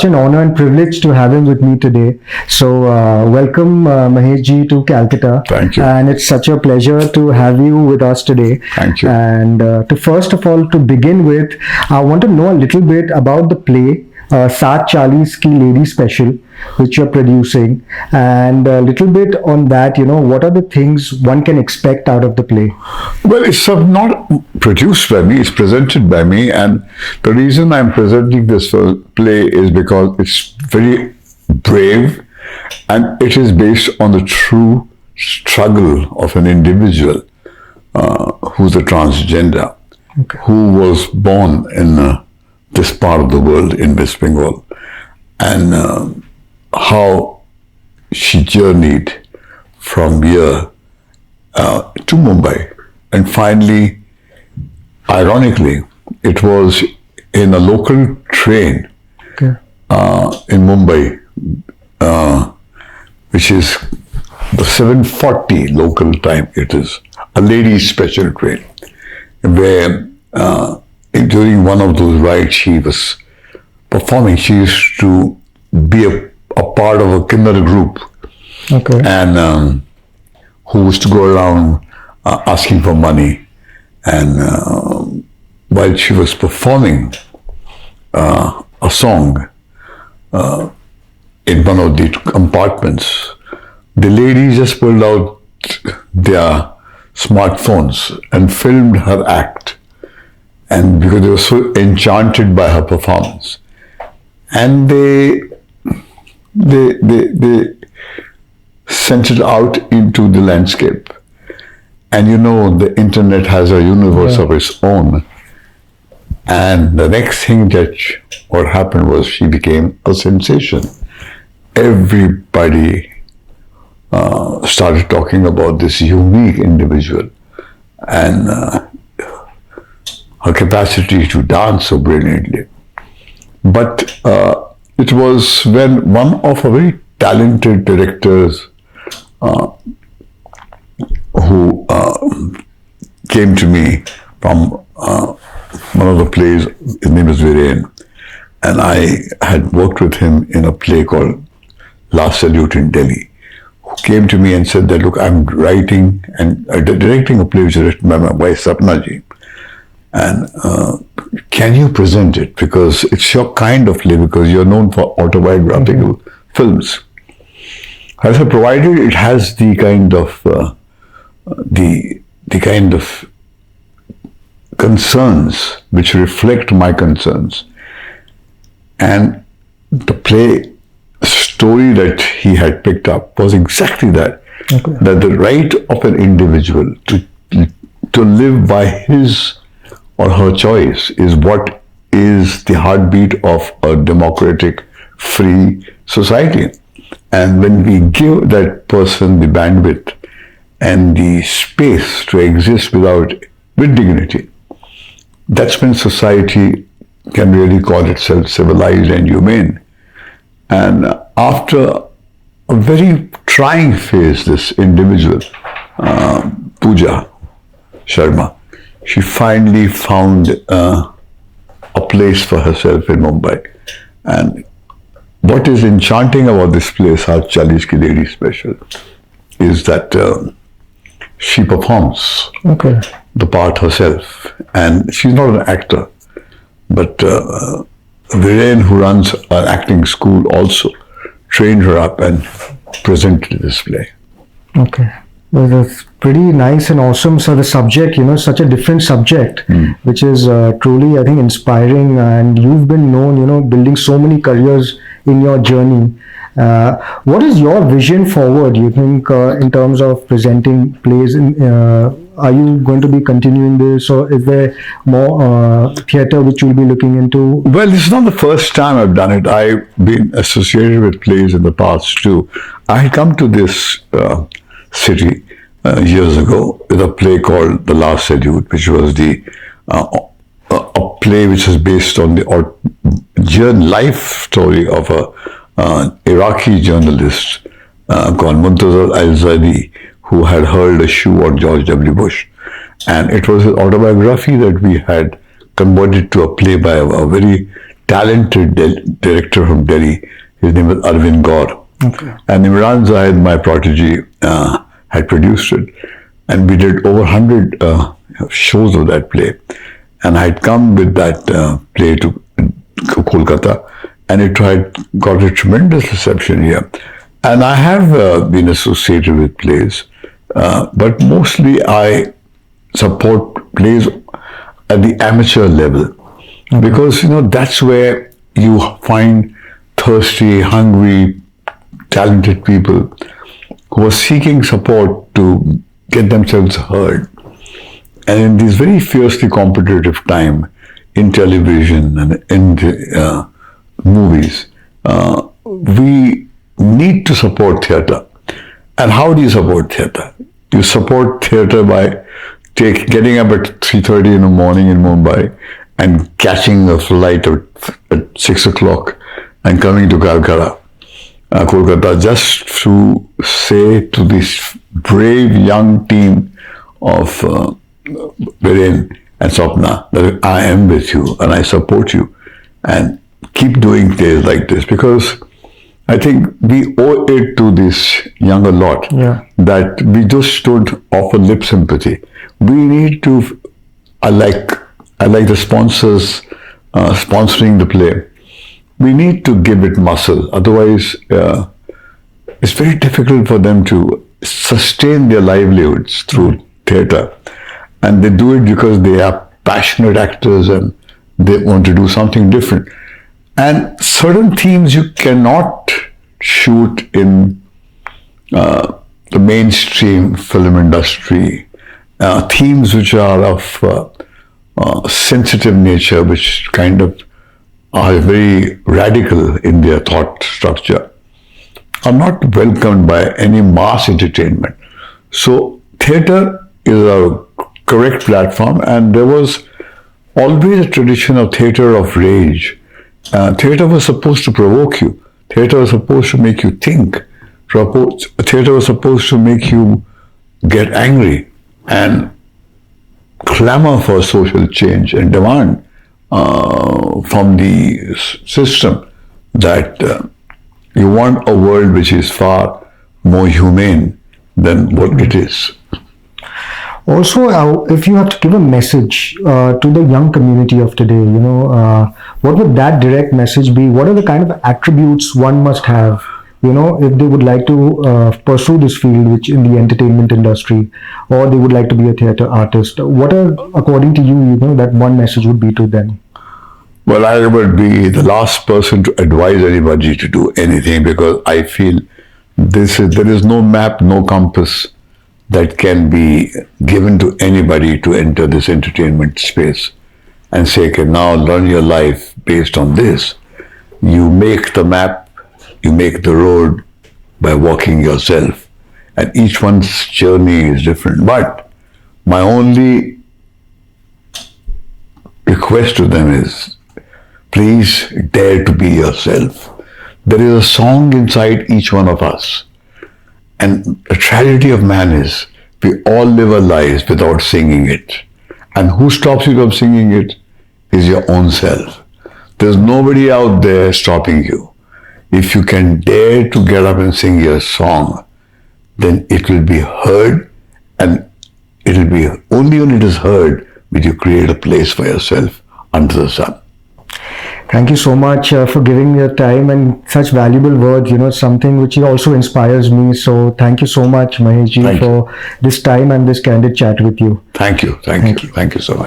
An honor and privilege to have him with me today. So, welcome Mahesh ji to Calcutta. Thank you. And it's such a pleasure to have you with us today. Thank you. And to first of all, to begin with, I want to know a little bit about the play, Saat Chalis Ki Lady Special, which you're producing, and a little bit on that, what are the things one can expect out of the play? Well, it's not produced by me, it's presented by me, and the reason I'm presenting this play is because it's very brave and it is based on the true struggle of an individual who's a transgender, who was born in this part of the world in West Bengal, and how she journeyed from here to Mumbai. And finally, ironically, it was in a local train in Mumbai, which is the 7:40 local time. It is a ladies' special train, where during one of those rides she was performing. She used to be a part of a kinder group, and who used to go around asking for money. And while she was performing a song in one of the compartments, the ladies just pulled out their smartphones and filmed her act. And because they were so enchanted by her performance, and they sent it out into the landscape. And the internet has a universe of its own. And the next thing that what happened was she became a sensation. Everybody started talking about this unique individual and her capacity to dance so brilliantly. But it was when one of our very talented directors who came to me from one of the plays, his name is Viren, and I had worked with him in a play called Last Salute in Delhi, who came to me and said that, look, I'm writing and directing a play which is written by my wife, Sapna ji. And can you present it? Because it's your kind of play, because you're known for autobiographical films. I said, provided it has the kind of the kind of concerns which reflect my concerns. And the play story that he had picked up was exactly that. That the right of an individual to live by his or her choice is what is the heartbeat of a democratic, free society. And when we give that person the bandwidth and the space to exist with dignity, that's when society can really call itself civilized and humane. And after a very trying phase, this individual, Pooja Sharma, she finally found a place for herself in Mumbai. And what is enchanting about this place, Saat Chalis Ki Lady Special, is that she performs the part herself. And she's not an actor, but Viren, who runs an acting school, also trained her up and presented this play. Well, that's pretty nice and awesome. So the subject, such a different subject, which is truly, I think, inspiring. And you've been known, building so many careers in your journey. What is your vision forward, you think, in terms of presenting plays? Are you going to be continuing this, or is there more theatre which you'll be looking into? Well, this is not the first time I've done it. I've been associated with plays in the past too. I had come to this city years ago with a play called The Last Salute, which was a play which is based on the life story of an Iraqi journalist called Muntazar al-Zaidi, who had hurled a shoe on George W. Bush. And it was his autobiography that we had converted to a play by a very talented director from Delhi. His name was Arvind Gaur. Okay. And Imran Zahid, my protege, had produced it. And we did over 100 shows of that play. And I had come with that play to Kolkata, and it had got a tremendous reception here. And I have been associated with plays, but mostly I support plays at the amateur level, because that's where you find thirsty, hungry, talented people who are seeking support to get themselves heard. And in this very fiercely competitive time in television and in movies, we need to support theatre. And how do you support theatre? You support theatre by getting up at 3:30 in the morning in Mumbai and catching a flight at 6 o'clock and coming to Kolkata, just to say to this brave young team of Viren and Swapna that I am with you and I support you, and keep doing things like this, because I think we owe it to this younger lot that we just don't offer lip sympathy. We need to, I like the sponsors sponsoring the play. We need to give it muscle. Otherwise, it's very difficult for them to sustain their livelihoods through theatre. And they do it because they are passionate actors and they want to do something different. And certain themes you cannot shoot in the mainstream film industry. Themes which are of sensitive nature, which kind of are very radical in their thought structure, are not welcomed by any mass entertainment. So theatre is a correct platform, and there was always a tradition of theatre of rage. Theatre was supposed to provoke you. Theatre was supposed to make you think. Theatre was supposed to make you get angry and clamor for social change and demand from the system that you want a world which is far more humane than what it is. Also, if you have to give a message to the young community of today, what would that direct message be? What are the kind of attributes one must have, if they would like to pursue this field, which in the entertainment industry, or they would like to be a theatre artist? What are, according to you, that one message would be to them? Well, I would be the last person to advise anybody to do anything, because I feel there is no map, no compass that can be given to anybody to enter this entertainment space and say, okay, now learn your life based on this. You make the map, you make the road by walking yourself, and each one's journey is different. But my only request to them is, please dare to be yourself. There is a song inside each one of us. And the tragedy of man is we all live our lives without singing it. And who stops you from singing it is your own self. There's nobody out there stopping you. If you can dare to get up and sing your song, then it will be heard, and it will be only when it is heard will you create a place for yourself under the sun. Thank you so much for giving me your time and such valuable words, something which also inspires me. So thank you so much, Mahesh ji, for this time and this candid chat with you. Thank you. Thank you so much.